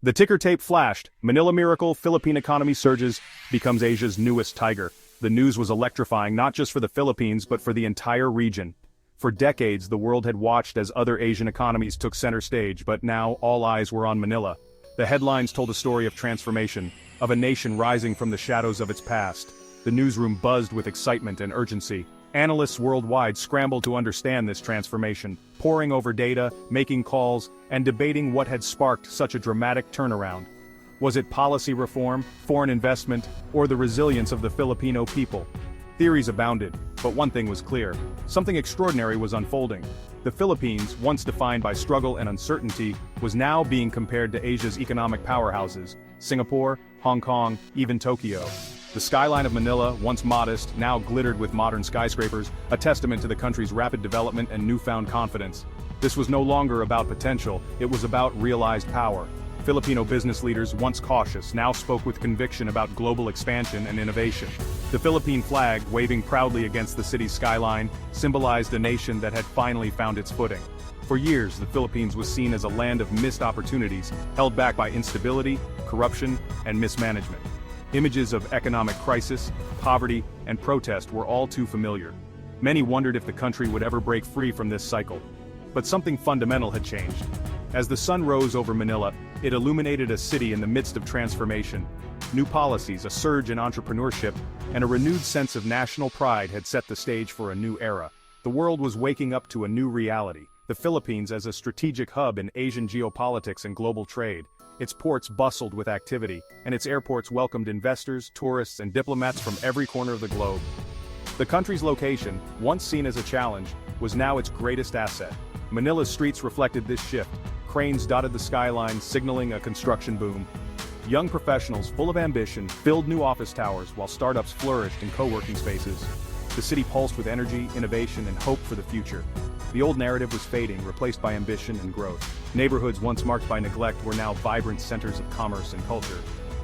The ticker tape flashed. Manila miracle, Philippine economy surges, becomes Asia's newest tiger. The news was electrifying not just for the Philippines but for the entire region. For decades, the world had watched as other Asian economies took center stage, but now all eyes were on Manila. The headlines told a story of transformation, of a nation rising from the shadows of its past. The newsroom buzzed with excitement and urgency. Analysts worldwide scrambled to understand this transformation, poring over data, making calls, and debating what had sparked such a dramatic turnaround. Was it policy reform, foreign investment, or the resilience of the Filipino people? Theories abounded, but one thing was clear: something extraordinary was unfolding. The Philippines, once defined by struggle and uncertainty, was now being compared to Asia's economic powerhouses: Singapore, Hong Kong, even Tokyo. The skyline of Manila, once modest, now glittered with modern skyscrapers, a testament to the country's rapid development and newfound confidence. This was no longer about potential, it was about realized power. Filipino business leaders, once cautious, now spoke with conviction about global expansion and innovation. The Philippine flag, waving proudly against the city's skyline, symbolized a nation that had finally found its footing. For years, the Philippines was seen as a land of missed opportunities, held back by instability, corruption, and mismanagement. Images of economic crisis, poverty, and protest were all too familiar. Many wondered if the country would ever break free from this cycle. But something fundamental had changed. As the sun rose over Manila, it illuminated a city in the midst of transformation. New policies, a surge in entrepreneurship, and a renewed sense of national pride had set the stage for a new era. The world was waking up to a new reality: the Philippines as a strategic hub in Asian geopolitics and global trade. Its ports bustled with activity, and its airports welcomed investors, tourists, and diplomats from every corner of the globe. The country's location, once seen as a challenge, was now its greatest asset. Manila's streets reflected this shift. Cranes dotted the skyline, signaling a construction boom. Young professionals full of ambition filled new office towers while startups flourished in co-working spaces. The city pulsed with energy, innovation, and hope for the future. The old narrative was fading, replaced by ambition and growth. Neighborhoods once marked by neglect were now vibrant centers of commerce and culture.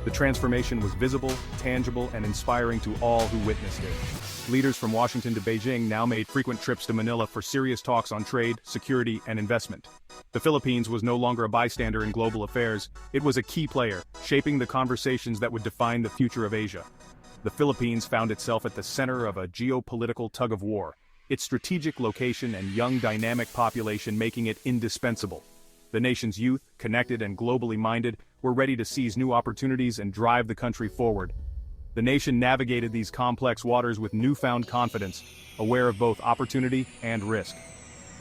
The transformation was visible, tangible, and inspiring to all who witnessed it. Leaders from Washington to Beijing now made frequent trips to Manila for serious talks on trade, security, and investment. The Philippines was no longer a bystander in global affairs, it was a key player, shaping the conversations that would define the future of Asia. The Philippines found itself at the center of a geopolitical tug-of-war, its strategic location and young dynamic population making it indispensable. The nation's youth, connected and globally minded, were ready to seize new opportunities and drive the country forward. The nation navigated these complex waters with newfound confidence, aware of both opportunity and risk.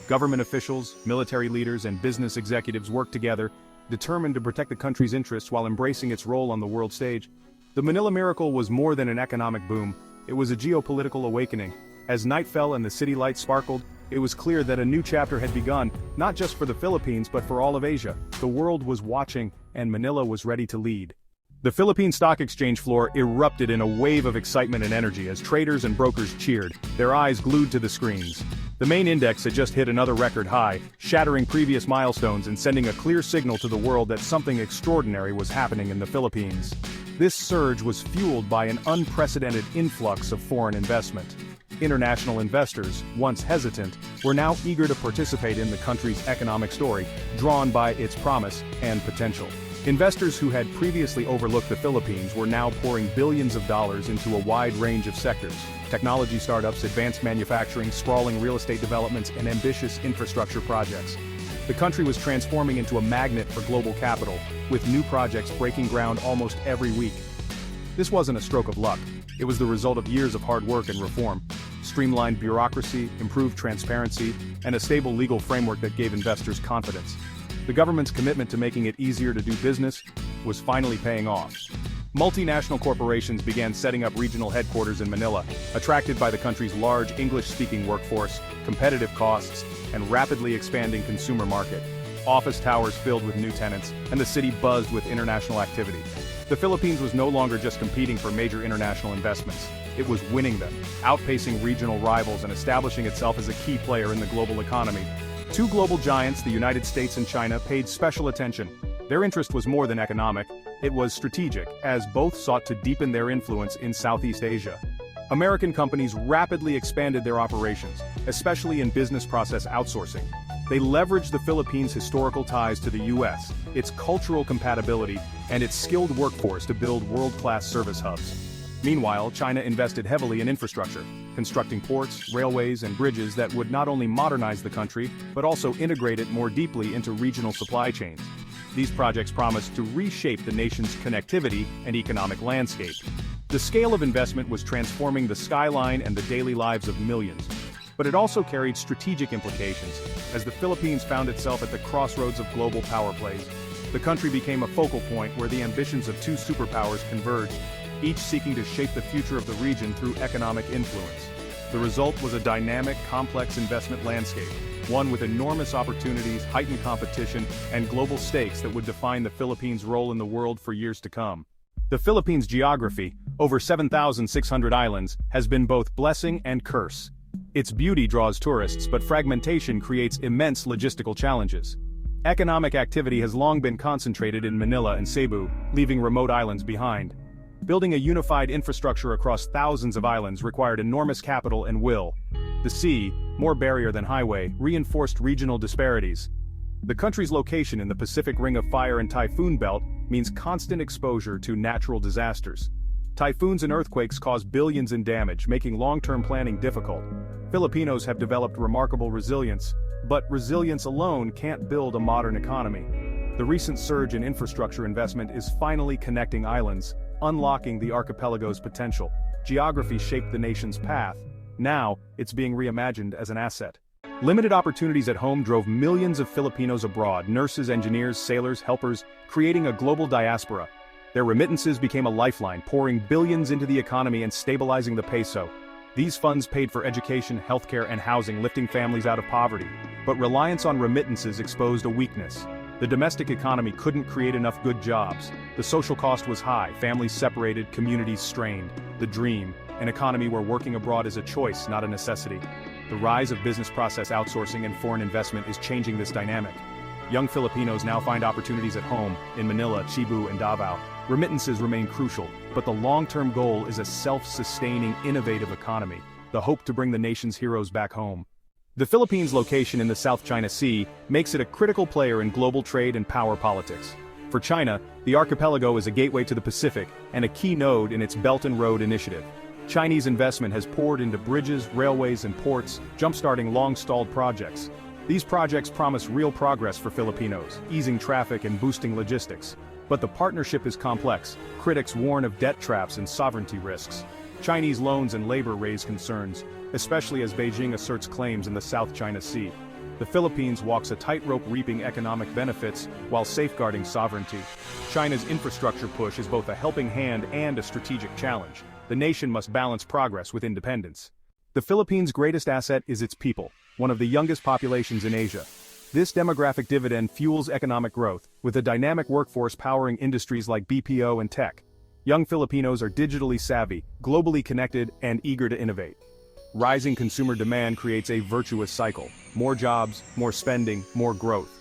Government officials, military leaders, and business executives worked together, determined to protect the country's interests while embracing its role on the world stage. The Manila miracle was more than an economic boom, it was a geopolitical awakening. As night fell and the city lights sparkled, it was clear that a new chapter had begun, not just for the Philippines but for all of Asia. The world was watching, and Manila was ready to lead. The Philippine Stock Exchange floor erupted in a wave of excitement and energy as traders and brokers cheered, their eyes glued to the screens. The main index had just hit another record high, shattering previous milestones and sending a clear signal to the world that something extraordinary was happening in the Philippines. This surge was fueled by an unprecedented influx of foreign investment. International investors, once hesitant, were now eager to participate in the country's economic story, drawn by its promise and potential. Investors who had previously overlooked the Philippines were now pouring billions of dollars into a wide range of sectors: technology startups, advanced manufacturing, sprawling real estate developments, and ambitious infrastructure projects. The country was transforming into a magnet for global capital, with new projects breaking ground almost every week. This wasn't a stroke of luck. It was the result of years of hard work and reform. Streamlined bureaucracy, improved transparency, and a stable legal framework that gave investors confidence. The government's commitment to making it easier to do business was finally paying off. Multinational corporations began setting up regional headquarters in Manila, attracted by the country's large English-speaking workforce, competitive costs, and rapidly expanding consumer market. Office towers filled with new tenants, and the city buzzed with international activity. The Philippines was no longer just competing for major international investments. It was winning them, outpacing regional rivals and establishing itself as a key player in the global economy. Two global giants, the United States and China, paid special attention. Their interest was more than economic, it was strategic, as both sought to deepen their influence in Southeast Asia. American companies rapidly expanded their operations, especially in business process outsourcing. They leveraged the Philippines' historical ties to the US, its cultural compatibility, and its skilled workforce to build world-class service hubs. Meanwhile, China invested heavily in infrastructure, constructing ports, railways, and bridges that would not only modernize the country, but also integrate it more deeply into regional supply chains. These projects promised to reshape the nation's connectivity and economic landscape. The scale of investment was transforming the skyline and the daily lives of millions. But it also carried strategic implications, as the Philippines found itself at the crossroads of global power plays. The country became a focal point where the ambitions of two superpowers converged, each seeking to shape the future of the region through economic influence. The result was a dynamic, complex investment landscape, one with enormous opportunities, heightened competition, and global stakes that would define the Philippines' role in the world for years to come. The Philippines' geography, over 7,600 islands, has been both blessing and curse. Its beauty draws tourists, but fragmentation creates immense logistical challenges. Economic activity has long been concentrated in Manila and Cebu, leaving remote islands behind. Building a unified infrastructure across thousands of islands required enormous capital and will. The sea, more barrier than highway, reinforced regional disparities. The country's location in the Pacific Ring of Fire and Typhoon Belt means constant exposure to natural disasters. Typhoons and earthquakes cause billions in damage, making long-term planning difficult. Filipinos have developed remarkable resilience, but resilience alone can't build a modern economy. The recent surge in infrastructure investment is finally connecting islands, unlocking the archipelago's potential. Geography shaped the nation's path. Now, it's being reimagined as an asset. Limited opportunities at home drove millions of Filipinos abroad, nurses, engineers, sailors, helpers, creating a global diaspora. Their remittances became a lifeline, pouring billions into the economy and stabilizing the peso. These funds paid for education, healthcare, and housing, lifting families out of poverty. But reliance on remittances exposed a weakness. The domestic economy couldn't create enough good jobs. The social cost was high, families separated, communities strained. The dream, an economy where working abroad is a choice, not a necessity. The rise of business process outsourcing and foreign investment is changing this dynamic. Young Filipinos now find opportunities at home, in Manila, Cebu, and Davao. Remittances remain crucial, but the long-term goal is a self-sustaining, innovative economy, the hope to bring the nation's heroes back home. The Philippines' location in the South China Sea makes it a critical player in global trade and power politics. For China, the archipelago is a gateway to the Pacific and a key node in its Belt and Road Initiative. Chinese investment has poured into bridges, railways, and ports, jump-starting long-stalled projects. These projects promise real progress for Filipinos, easing traffic and boosting logistics. But the partnership is complex. Critics warn of debt traps and sovereignty risks. Chinese loans and labor raise concerns, especially as Beijing asserts claims in the South China Sea. The Philippines walks a tightrope, reaping economic benefits while safeguarding sovereignty. China's infrastructure push is both a helping hand and a strategic challenge. The nation must balance progress with independence. The Philippines' greatest asset is its people, one of the youngest populations in Asia. This demographic dividend fuels economic growth, with a dynamic workforce powering industries like BPO and tech. Young Filipinos are digitally savvy, globally connected, and eager to innovate. Rising consumer demand creates a virtuous cycle. More jobs, more spending, more growth.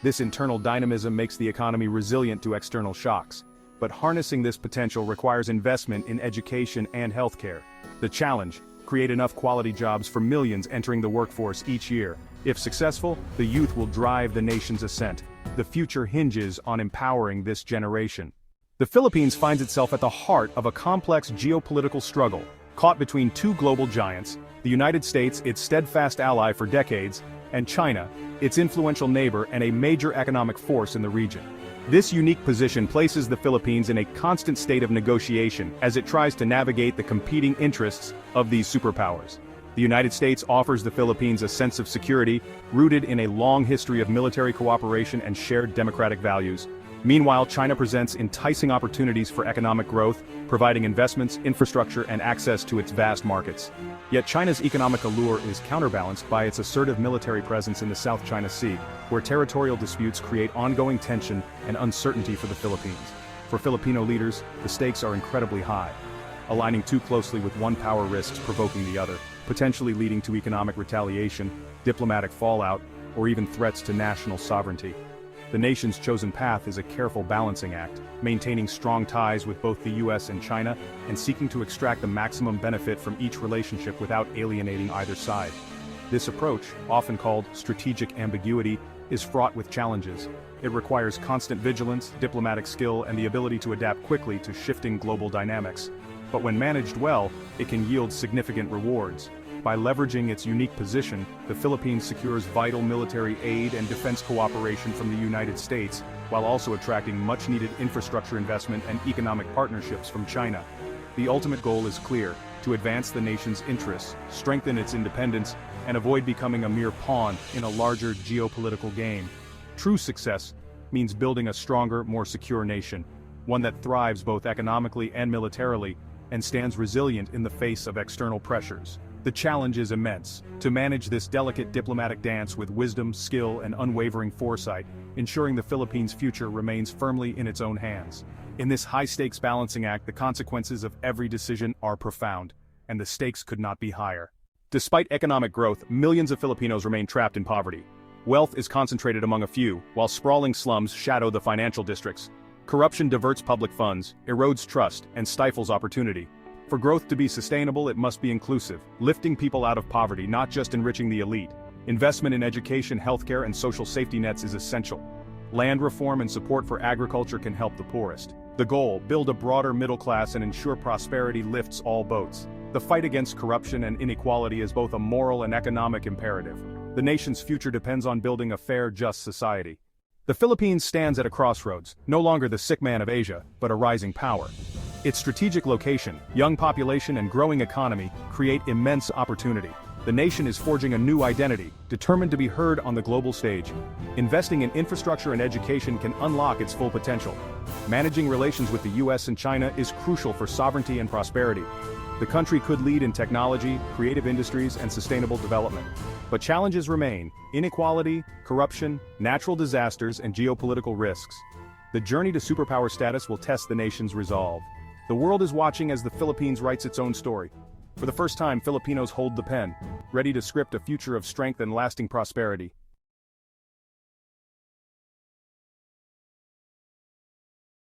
This internal dynamism makes the economy resilient to external shocks. But harnessing this potential requires investment in education and healthcare. The challenge: create enough quality jobs for millions entering the workforce each year. If successful, the youth will drive the nation's ascent. The future hinges on empowering this generation. The Philippines finds itself at the heart of a complex geopolitical struggle, caught between two global giants: the United States, its steadfast ally for decades, and China, its influential neighbor and a major economic force in the region. This unique position places the Philippines in a constant state of negotiation as it tries to navigate the competing interests of these superpowers. The United States offers the Philippines a sense of security, rooted in a long history of military cooperation and shared democratic values. Meanwhile, China presents enticing opportunities for economic growth, providing investments, infrastructure, and access to its vast markets. Yet China's economic allure is counterbalanced by its assertive military presence in the South China Sea, where territorial disputes create ongoing tension and uncertainty for the Philippines. For Filipino leaders, the stakes are incredibly high. Aligning too closely with one power risks provoking the other, potentially leading to economic retaliation, diplomatic fallout, or even threats to national sovereignty. The nation's chosen path is a careful balancing act, maintaining strong ties with both the US and China, and seeking to extract the maximum benefit from each relationship without alienating either side. This approach, often called strategic ambiguity, is fraught with challenges. It requires constant vigilance, diplomatic skill, and the ability to adapt quickly to shifting global dynamics. But when managed well, it can yield significant rewards. By leveraging its unique position, the Philippines secures vital military aid and defense cooperation from the United States, while also attracting much-needed infrastructure investment and economic partnerships from China. The ultimate goal is clear: to advance the nation's interests, strengthen its independence, and avoid becoming a mere pawn in a larger geopolitical game. True success means building a stronger, more secure nation, one that thrives both economically and militarily, and stands resilient in the face of external pressures. The challenge is immense: to manage this delicate diplomatic dance with wisdom, skill, and unwavering foresight, ensuring the Philippines' future remains firmly in its own hands. In this high-stakes balancing act, the consequences of every decision are profound, and the stakes could not be higher. Despite economic growth, millions of Filipinos remain trapped in poverty. Wealth is concentrated among a few, while sprawling slums shadow the financial districts. Corruption diverts public funds, erodes trust, and stifles opportunity. For growth to be sustainable, it must be inclusive, lifting people out of poverty, not just enriching the elite. Investment in education, healthcare, and social safety nets is essential. Land reform and support for agriculture can help the poorest. The goal: build a broader middle class and ensure prosperity lifts all boats. The fight against corruption and inequality is both a moral and economic imperative. The nation's future depends on building a fair, just society. The Philippines stands at a crossroads, no longer the sick man of Asia, but a rising power. Its strategic location, young population, and growing economy create immense opportunity. The nation is forging a new identity, determined to be heard on the global stage. Investing in infrastructure and education can unlock its full potential. Managing relations with the US and China is crucial for sovereignty and prosperity. The country could lead in technology, creative industries, and sustainable development. But challenges remain: inequality, corruption, natural disasters, and geopolitical risks. The journey to superpower status will test the nation's resolve. The world is watching as the Philippines writes its own story. For the first time, Filipinos hold the pen, ready to script a future of strength and lasting prosperity.